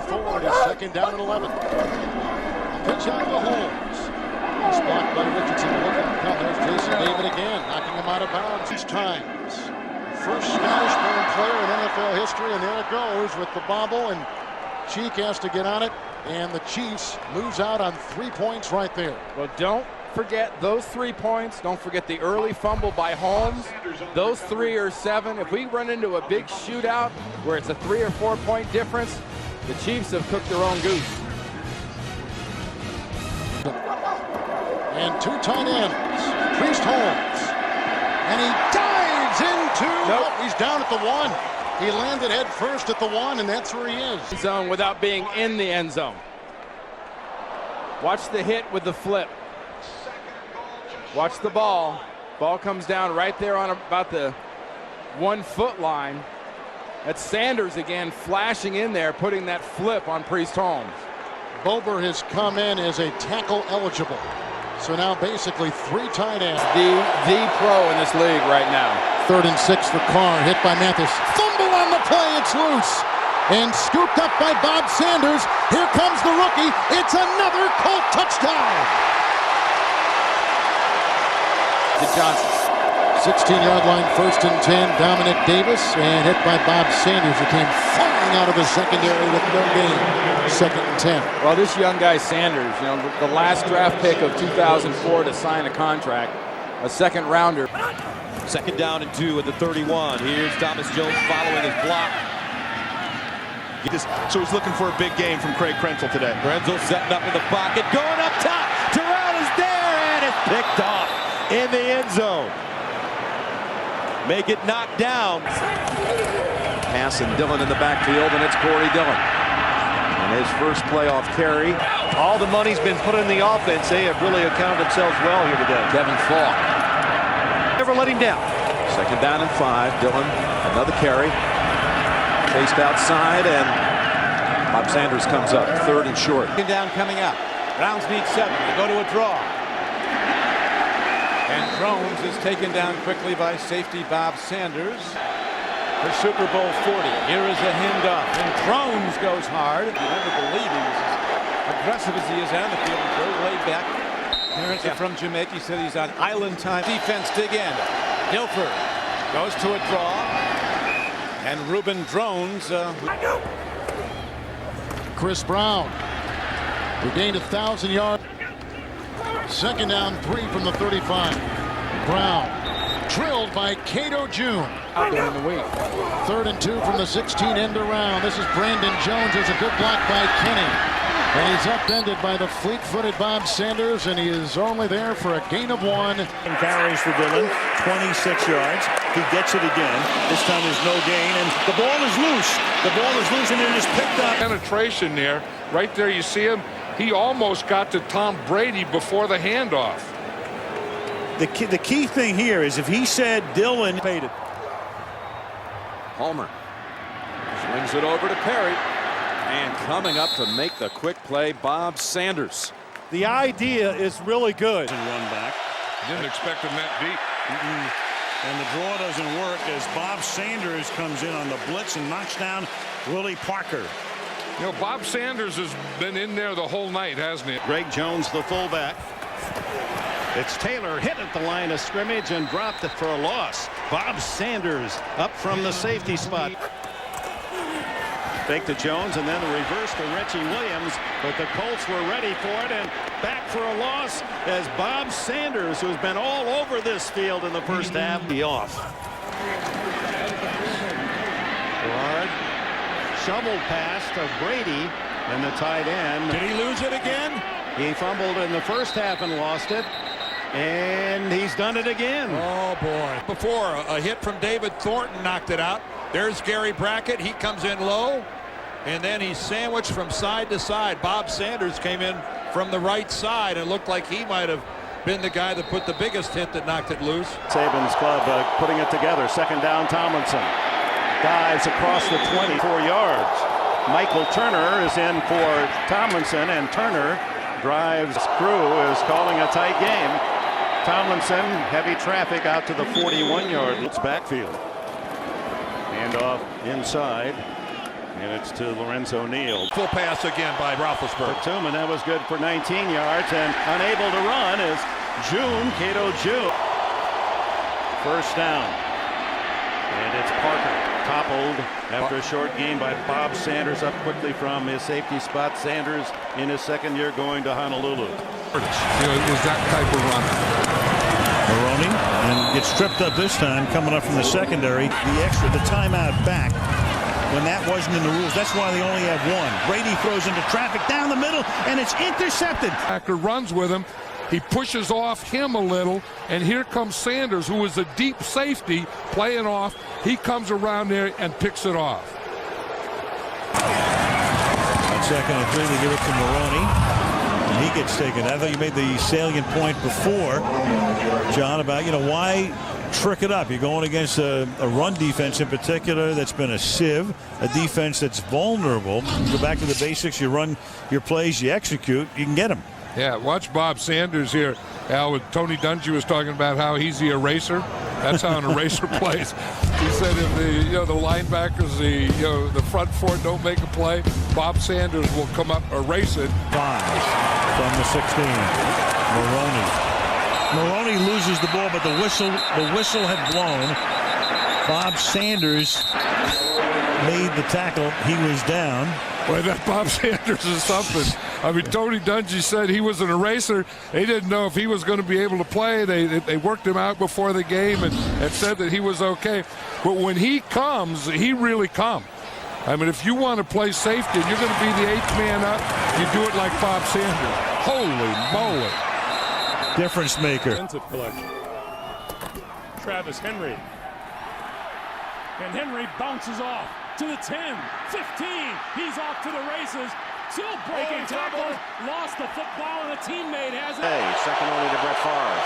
44. It is second down and 11. Pitch out to Holmes. It's blocked by Richardson. Looking to come. There's Jason David again, knocking him out of bounds. These times. First Spanish-born player in NFL history, and there it goes with the bobble, and Cheek has to get on it, and the Chiefs lose out on 3 points right there. Well, don't forget those 3 points. Don't forget the early fumble by Holmes. Those 3 or 7. If we run into a big shootout where it's a 3 or 4 point difference, the Chiefs have cooked their own goose. And 2 tight ends. Priest Holmes. And he dives into. Nope. Oh, he's down at the 1. He landed head first at the 1, and that's where he is. Zone without being in the end zone. Watch the hit with the flip. Watch the ball. Ball comes down right there on about the 1 foot line. That's Sanders again flashing in there, putting that flip on Priest Holmes. Bober has come in as a tackle eligible. So now basically 3 tight ends. The pro in this league right now. 3rd and 6 for Carr, hit by Mathis. Fumble on the play, it's loose. And scooped up by Bob Sanders. Here comes the rookie. It's another Colt touchdown. To Johnson. 16-yard line, 1st and 10. Dominic Davis, and hit by Bob Sanders, who came flying out of the secondary with no gain. 2nd and 10. Well, this young guy Sanders, you know, the last draft pick of 2004 to sign a contract, a 2nd rounder. 2nd down and 2 at the 31. Here's Thomas Jones following his block. So he's looking for a big game from Craig Krenzel today. Krenzel setting up in the pocket, going up top. Terrell is there, and it's picked off in the end zone. Make it knocked down. Pass and Dillon in the backfield, and it's Corey Dillon. And his first playoff carry. All the money's been put in the offense. They have really accounted themselves well here today. Kevin Falk. Never let him down. 2nd down and 5. Dillon, another carry. Chased outside, and Bob Sanders comes up. 3rd and short. 2nd down coming up. Browns need 7. They go to a draw. And Jones is taken down quickly by safety Bob Sanders for Super Bowl 40. Here is a handoff, and Jones goes hard. You never believe he's as aggressive as he is on the field. He's very laid back. Parents are from Jamaica. He said he's on island time. Defense dig in. Dilfer goes to a draw. And Reuben Drones. Chris Brown, who gained 1,000 yards. 2nd down, 3 from the 35. Brown, drilled by Cato June. During the week. 3rd and 2 from the 16 end around. This is Brandon Jones. There's a good block by Kenny. And he's upended by the fleet-footed Bob Sanders, and he is only there for a gain of 1. And carries for Dillon, 26 yards. He gets it again. This time there's no gain, and the ball is loose. The ball is loose, and it is picked up. Penetration there. Right there, you see him. He almost got to Tom Brady before the handoff. The key thing here is if he said Dillon paid it. Homer swings it over to Perry. And coming up to make the quick play, Bob Sanders. The idea is really good. And run back. Didn't expect him that deep. And the draw doesn't work as Bob Sanders comes in on the blitz and knocks down Willie Parker. You know, Bob Sanders has been in there the whole night, hasn't he? Greg Jones, the fullback. It's Taylor hit at the line of scrimmage and dropped it for a loss. Bob Sanders up from the safety spot. Fake to Jones and then the reverse to Richie Williams, but the Colts were ready for it and back for a loss as Bob Sanders, who's been all over this field in the first half, be off. Ward, shovel pass to Brady and the tight end. Did he lose it again? He fumbled in the first half and lost it. And he's done it again. Oh, boy. Before, a hit from David Thornton knocked it out. There's Gary Brackett. He comes in low, and then he's sandwiched from side to side. Bob Sanders came in from the right side and looked like he might have been the guy that put the biggest hit that knocked it loose. Saban's club putting it together. 2nd down, Tomlinson. Dives across the 24 yards. Michael Turner is in for Tomlinson, and Turner drives. Crew is calling a tight game. Tomlinson, heavy traffic out to the 41-yard. It's backfield. Hand off inside. And it's to Lorenzo Neal. Full pass again by Roethlisberger. Tuman, that was good for 19 yards, and unable to run is Cato June. First down. And it's Parker, toppled after a short gain by Bob Sanders, up quickly from his safety spot. Sanders in his second year going to Honolulu. It was that type of run. Maroney, and gets tripped up this time, coming up from the secondary. The timeout back. When that wasn't in the rules, that's why they only have one. Brady throws into traffic down the middle, and it's intercepted. Linebacker runs with him. He pushes off him a little, and here comes Sanders, who is a deep safety, playing off. He comes around there and picks it off. On 2nd and 3, they give it to Maroney, and he gets taken. I thought you made the salient point before, John, about, why trick it up? You're going against a run defense in particular that's been a sieve, a defense that's vulnerable. You go back to the basics, you run your plays, you execute, you can get them. Yeah, watch Bob Sanders here. Al, Tony Dungy was talking about how he's the eraser. That's how an eraser plays. He said if the linebackers, the front four don't make a play, Bob Sanders will come up, erase it. 5 from the 16. Maroney loses the ball, but the whistle had blown. Bob Sanders made the tackle. He was down. Boy, that Bob Sanders is something. I mean, Tony Dungy said he was an eraser. They didn't know if he was going to be able to play. They worked him out before the game and said that he was okay. But when he comes, he really comes. I mean, if you want to play safety and you're going to be the 8th man up, you do it like Bob Sanders. Holy moly. Difference maker. Defensive collection. Travis Henry. And Henry bounces off to the 10, 15. He's off to the races. Still breaking tackle. Lost the football, and a teammate has it. Hey, second only to Brett Favre.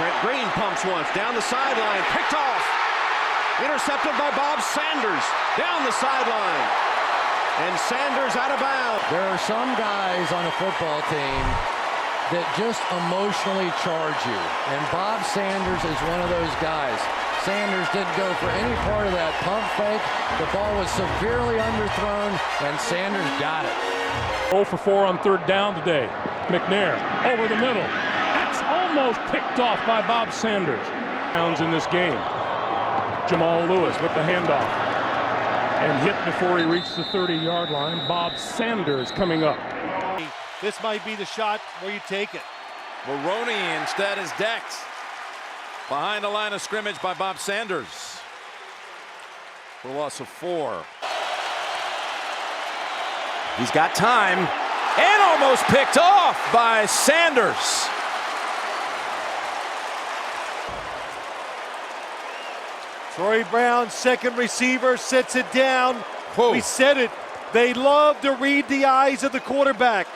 Trent Green pumps once down the sideline, picked off. Intercepted by Bob Sanders down the sideline. And Sanders out of bounds. There are some guys on a football team that just emotionally charge you. And Bob Sanders is one of those guys. Sanders didn't go for any part of that pump fake. The ball was severely underthrown, and Sanders got it. 0 for 4 on 3rd down today. McNair over the middle. That's almost picked off by Bob Sanders. Downs in this game. Jamal Lewis with the handoff. And hit before he reached the 30-yard line. Bob Sanders coming up. This might be the shot where you take it. Maroney instead is decked. Behind the line of scrimmage by Bob Sanders. For a loss of 4. He's got time. And almost picked off by Sanders. Troy Brown, second receiver, sets it down. Whoa. We said it. They love to read the eyes of the quarterback.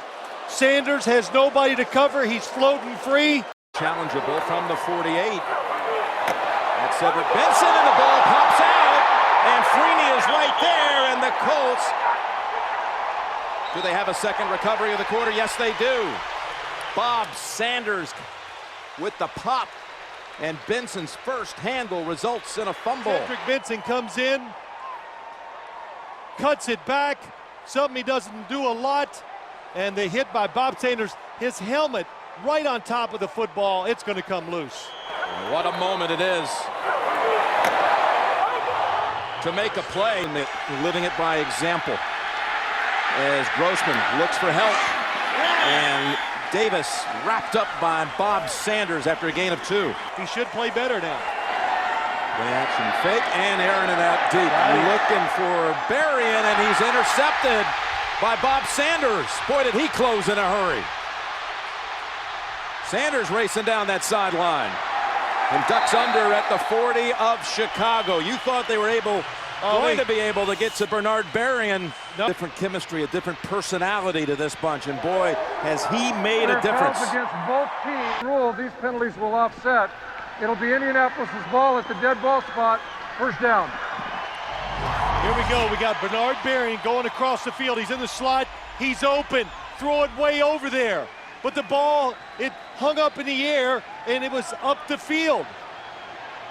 Sanders has nobody to cover. He's floating free. Challengeable from the 48. That's Cedric Benson, and the ball pops out. And Freeney is right there, and the Colts. Do they have a second recovery of the quarter? Yes, they do. Bob Sanders with the pop. And Benson's first handle results in a fumble. Cedric Benson comes in, cuts it back, something he doesn't do a lot, and they hit by Bob Sanders. His helmet right on top of the football. It's going to come loose. What a moment it is to make a play. Living it by example as Grossman looks for help. And Davis wrapped up by Bob Sanders after a gain of 2. He should play better now. Play action fake, and Aaron it out deep. Looking for Berrien, and he's intercepted by Bob Sanders. Boy, did he close in a hurry. Sanders racing down that sideline and ducks under at the 40 of Chicago. You thought they were going to be able to get to Bernard Berrien. Nope. Different chemistry, a different personality to this bunch, and boy, has he made a difference. Against both teams. Rule, these penalties will offset. It'll be Indianapolis' ball at the dead ball spot. First down. Here we go. We got Bernard Berrien going across the field. He's in the slot. He's open. Throw it way over there. But the ball, it hung up in the air, and it was up the field.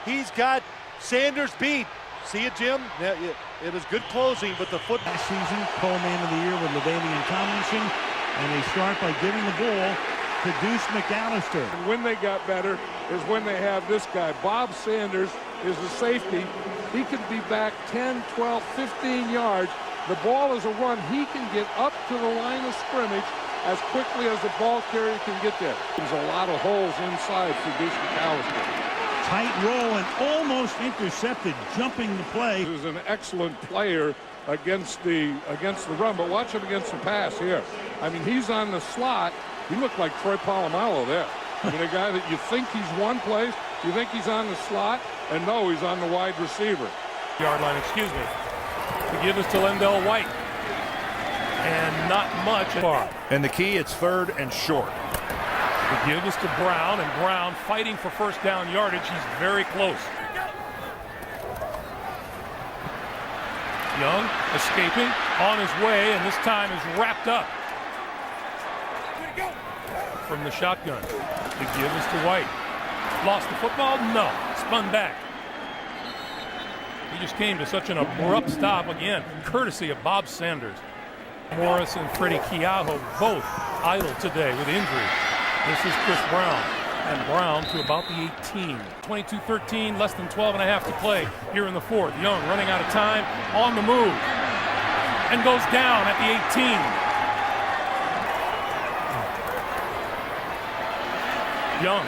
He's got Sanders beat. See it, Jim? Yeah, it was good closing, but the foot. Last season, co-man of the year with LaDainian Tomlinson, and they start by giving the ball to Deuce McAllister. And when they got better is when they have this guy. Bob Sanders is the safety. He can be back 10, 12, 15 yards. The ball is a run. He can get up to the line of scrimmage as quickly as the ball carrier can get there. There's a lot of holes inside for Deuce McAllister. Tight roll and almost intercepted, jumping the play. This is an excellent player against the run, but watch him against the pass here. I mean, he's on the slot. He looked like Troy Polamalu there. I mean, a guy that you think he's one place, you think he's on the slot, and no, he's on the wide receiver. Yard line, excuse me. To give us to Lendell White. And not much far. And the key, it's 3rd and short. To give us to Brown, and Brown fighting for first down yardage. He's very close. Young escaping, on his way, and this time is wrapped up. From the shotgun. To give us to White. Lost the football? No. Spun back. He just came to such an abrupt stop again, courtesy of Bob Sanders. Morris and Freddie Keaho both idle today with injury. This is Chris Brown, and Brown to about the 18. 22-13, less than 12 and a half to play here in the 4th. Young running out of time, on the move, and goes down at the 18. Young,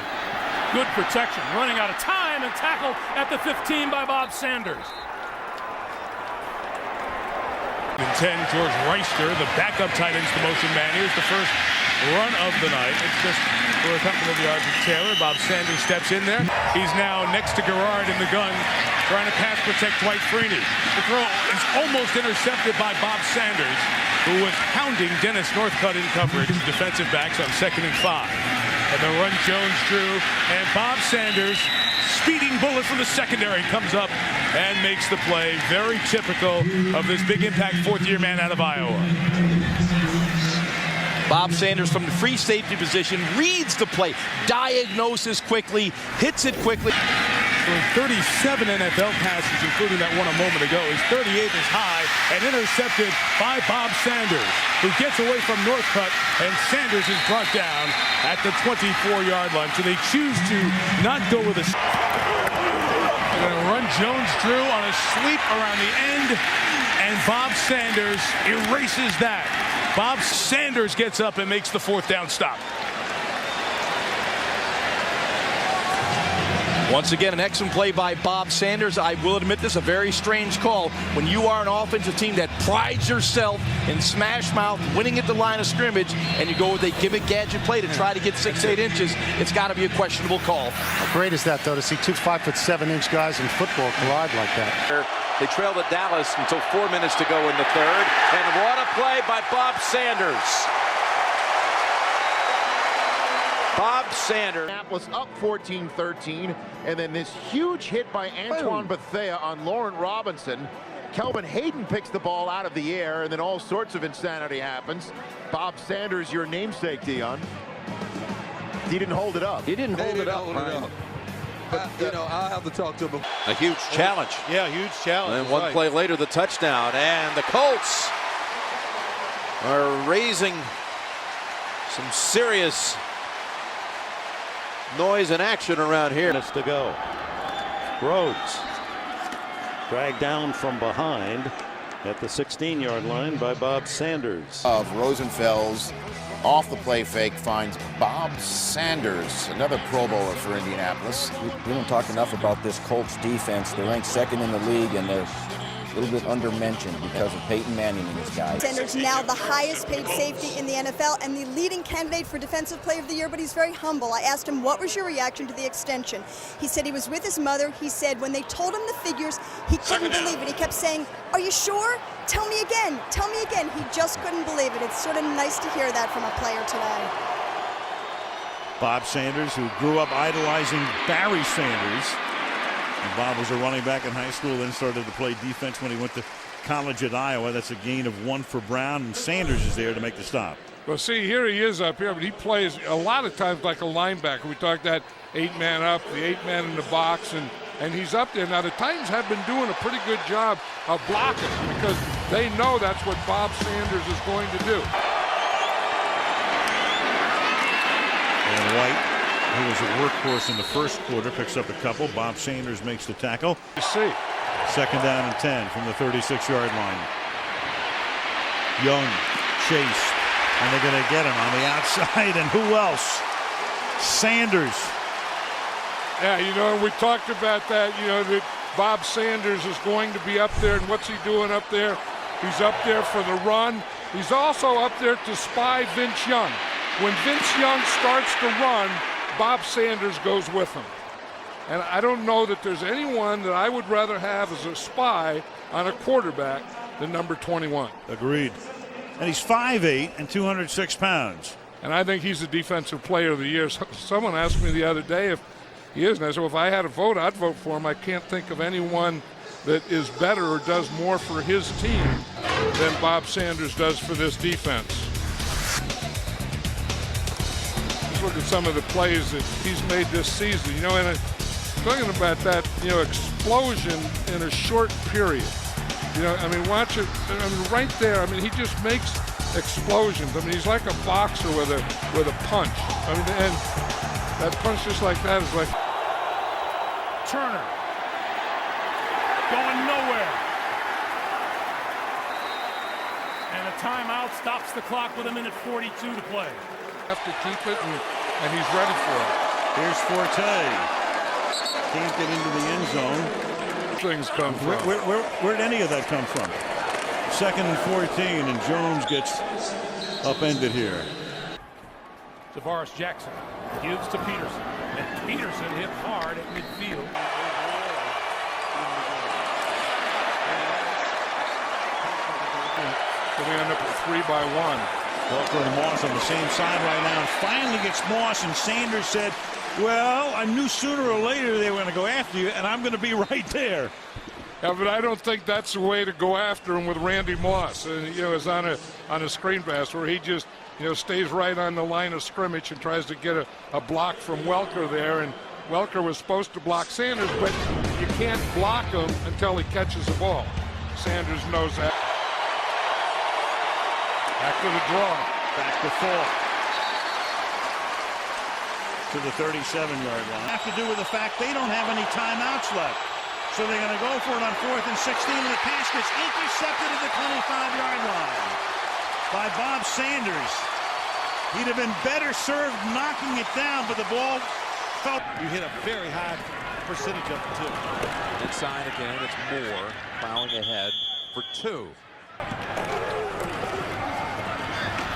good protection, running out of time, and tackled at the 15 by Bob Sanders. And 10, George Reister, the backup tight end's the motion man. Here's the first run of the night. It's just for a couple of yards of Taylor. Bob Sanders steps in there. He's now next to Garrard in the gun, trying to pass protect Dwight Freeney. The throw is almost intercepted by Bob Sanders, who was hounding Dennis Northcutt in coverage. Defensive backs on 2nd and 5. And the run Jones drew, and Bob Sanders, speeding bullet from the secondary, comes up and makes the play. Very typical of this big impact 4th-year man out of Iowa. Bob Sanders from the free safety position reads the play, diagnoses quickly, hits it quickly. From 37 NFL passes, including that one a moment ago. His 38th is high and intercepted by Bob Sanders, who gets away from Northcutt, and Sanders is brought down at the 24-yard line. So they choose to not go with a... They're going to run Jones Drew on a sweep around the end, and Bob Sanders erases that. Bob Sanders gets up and makes the 4th down stop. Once again, an excellent play by Bob Sanders. I will admit this, a very strange call. When you are an offensive team that prides yourself in smash mouth, winning at the line of scrimmage, and you go with a gimmick gadget play to try to get 6-8 inches, it's got to be a questionable call. How great is that, though, to see 2 5'7" guys in football collide like that? They trailed at Dallas until 4 minutes to go in the 3rd. And what a play by Bob Sanders. Bob Sanders. Indianapolis up 14-13, and then this huge hit by Antoine Bethea on Lauren Robinson. Kelvin Hayden picks the ball out of the air, and then all sorts of insanity happens. Bob Sanders, your namesake, Dion. He didn't hold it up. He didn't hold it up, Brian. But, you know, I'll have to talk to him. A huge challenge. Yeah, huge challenge. And one play later, the touchdown. And the Colts are raising some serious noise and action around here. Minutes to go. Rhodes dragged down from behind at the 16-yard line by Bob Sanders. Of Rosenfels off the play fake finds Bob Sanders, another Pro Bowler for Indianapolis. We don't talk enough about this Colts defense. They're ranked 2nd in the league, and they're a little bit under-mentioned because of Peyton Manning and his guys. Sanders now the highest paid safety in the NFL and the leading candidate for Defensive Player of the Year, but he's very humble. I asked him, what was your reaction to the extension? He said he was with his mother. He said when they told him the figures, he couldn't believe it. He kept saying, are you sure? Tell me again. Tell me again. He just couldn't believe it. It's sort of nice to hear that from a player today. Bob Sanders, who grew up idolizing Barry Sanders. And Bob was a running back in high school, then started to play defense when he went to college at Iowa. That's a gain of 1 for Brown, and Sanders is there to make the stop. Well, see, here he is up here, but he plays a lot of times like a linebacker. We talked that 8-man up, the 8-man in the box, and and he's up there. Now, the Titans have been doing a pretty good job of blocking because they know that's what Bob Sanders is going to do. And White, who was a workhorse in the first quarter, picks up a couple. Bob Sanders makes the tackle. You see. Second down and 10 from the 36-yard line. Young chased, and they're going to get him on the outside. And who else? Sanders. Yeah, you know, we talked about that, you know, that Bob Sanders is going to be up there, and what's he doing up there? He's up there for the run. He's also up there to spy Vince Young. When Vince Young starts to run, Bob Sanders goes with him. And I don't know that there's anyone that I would rather have as a spy on a quarterback than number 21. Agreed. And he's 5'8" and 206 pounds. And I think he's the defensive player of the year. Someone asked me the other day if he is, and I said, well, if I had a vote, I'd vote for him. I can't think of anyone that is better or does more for his team than Bob Sanders does for this defense. Just look at some of the plays that he's made this season. You know, and talking about that, you know, explosion in a short period. You know, I mean, watch it. I mean, right there. I mean, he just makes explosions. I mean, he's like a boxer with a punch. I mean, and that punch just like that is like. Turner going nowhere. And a timeout stops the clock with 1:42 to play. Have to keep it, and he's ready for it. Here's Forte. Can't get into the end zone. Things come from. Where'd any of that come from? Second and 14, and Jones gets upended here. Tavares Jackson gives to Peterson, and Peterson hit hard at midfield. So we end up with 3-by-1. Welker and Moss on the same side right now, and finally gets Moss, and Sanders said, well, I knew sooner or later they were going to go after you, and I'm going to be right there. Yeah, but I don't think that's the way to go after him with Randy Moss. And, you know, it's on a screen pass where he just, you know, stays right on the line of scrimmage and tries to get a block from Welker there. And Welker was supposed to block Sanders, but you can't block him until he catches the ball. Sanders knows that. Back to the draw. Back to full. To the 37-yard line. Have to do with the fact they don't have any timeouts left. So they're going to go for it on 4th and 16, and the pass gets intercepted at the 25-yard line by Bob Sanders. He'd have been better served knocking it down, but the ball felt. You hit a very high percentage of it, too. Inside again, it's Moore plowing ahead for 2.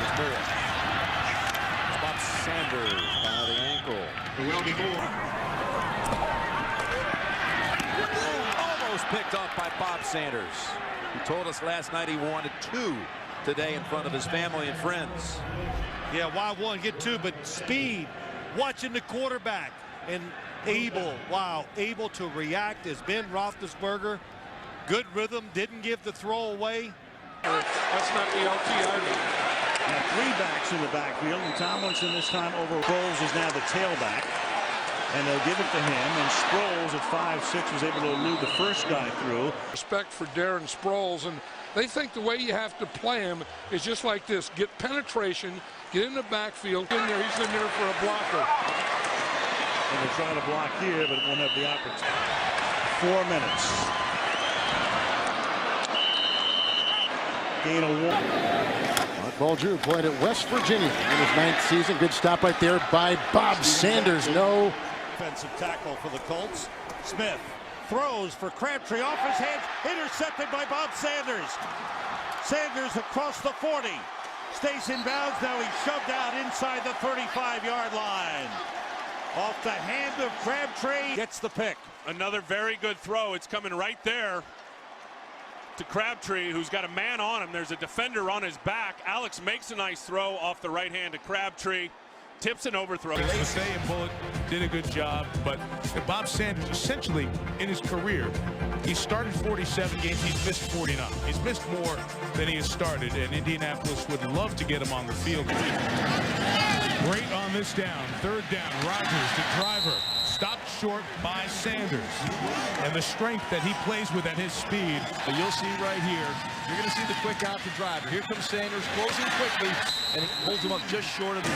It's Moore. Bob Sanders by the ankle. There will be more. Almost picked off by Bob Sanders, who told us last night he wanted 2 today in front of his family and friends. Yeah, why 1, get 2, but speed, watching the quarterback, and able to react as Ben Roethlisberger. Good rhythm, didn't give the throw away. That's not the LT either. Now 3 backs in the backfield, and Tomlinson this time over Sproles is now the tailback. And they'll give it to him, and Sproles at 5'6" was able to elude the first guy through. Respect for Darren Sproles, and they think the way you have to play him is just like this. Get penetration, get in the backfield. In there, he's in there for a blocker. And they're trying to block here, but won't have the opportunity. 4 minutes. Gain of 1. Mark Bulger played at West Virginia in his 9th season. Good stop right there by Bob Sanders. No. Defensive tackle for the Colts. Smith throws for Crabtree off his head, intercepted by Bob Sanders. Sanders across the 40. Stays in bounds. Now he's shoved out inside the 35-yard line. Off the hand of Crabtree. Gets the pick. Another very good throw. It's coming right there to Crabtree, who's got a man on him. There's a defender on his back. Alex makes a nice throw off the right hand to Crabtree. Tips and overthrows. Lefay and Bullock did a good job, but Bob Sanders essentially in his career, he started 47 games, he's missed 49. He's missed more than he has started, and Indianapolis would love to get him on the field. Great on this down, 3rd down, Rodgers to Driver. stopped short by Sanders. And the strength that he plays with at his speed. But you'll see right here, you're going to see the quick out to driver. Here comes Sanders closing quickly, and he holds him up just short of the...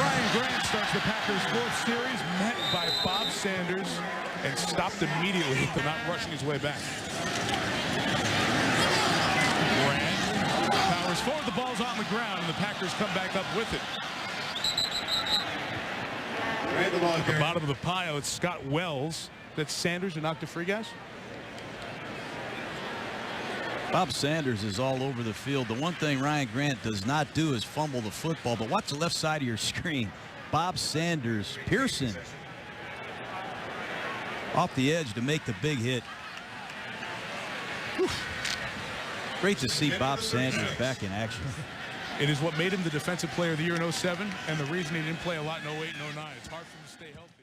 Ryan Grant starts the Packers' 4th series, met by Bob Sanders, and stopped immediately for not rushing his way back. Grant powers forward, the ball's on the ground, and the Packers come back up with it. At the bottom of the pile, it's Scott Wells. That's Sanders who knocked a free, guys? Bob Sanders is all over the field. The one thing Ryan Grant does not do is fumble the football. But watch the left side of your screen. Bob Sanders, Pearson off the edge to make the big hit. Whew. Great to see Bob Sanders back in action. It is what made him the Defensive Player of the Year in 07, and the reason he didn't play a lot in 08 and 09. It's hard for him to stay healthy.